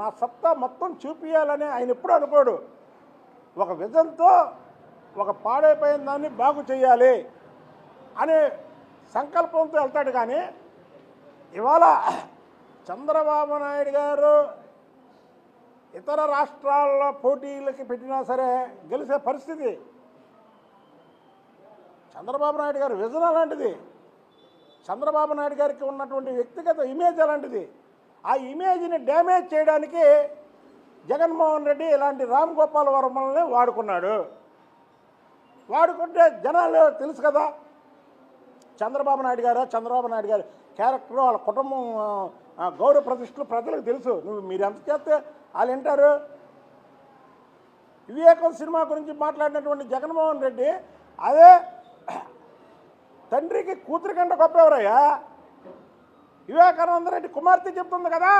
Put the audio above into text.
నా సత్తా మొత్తం చూపించాలని ఆయన ఎప్పుడు అనుకోడు. ఒక విజన్తో ఒక పాడైపోయిన దాన్ని బాగు చేయాలి అనే సంకల్పంతో వెళ్తాడు. కానీ ఇవాళ చంద్రబాబు నాయుడు గారు ఇతర రాష్ట్రాల్లో పోటీలకి పెట్టినా సరే గెలిచే పరిస్థితి. చంద్రబాబు నాయుడు గారి విజన్ అలాంటిది. చంద్రబాబు నాయుడు గారికి ఉన్నటువంటి వ్యక్తిగత ఇమేజ్ అలాంటిది. ఆ ఇమేజ్ని డ్యామేజ్ చేయడానికి జగన్మోహన్ రెడ్డి ఇలాంటి రామ్ గోపాల్ వర్మల్ని వాడుకున్నాడు. వాడుకుంటే జనాలు తెలుసు కదా చంద్రబాబు నాయుడు గారి క్యారెక్టర్, వాళ్ళ కుటుంబం గౌరవ ప్రతిష్టలు ప్రజలకు తెలుసు. మీరు ఎంత చేస్తే వాళ్ళు వింటారు. వివేకం సినిమా గురించి మాట్లాడినటువంటి జగన్మోహన్ రెడ్డి అదే తండ్రికి కూతురి కంటే గొప్ప ఎవరయ్యా? వివేకానంద రెడ్డి కుమార్తె చెప్తుంది కదా.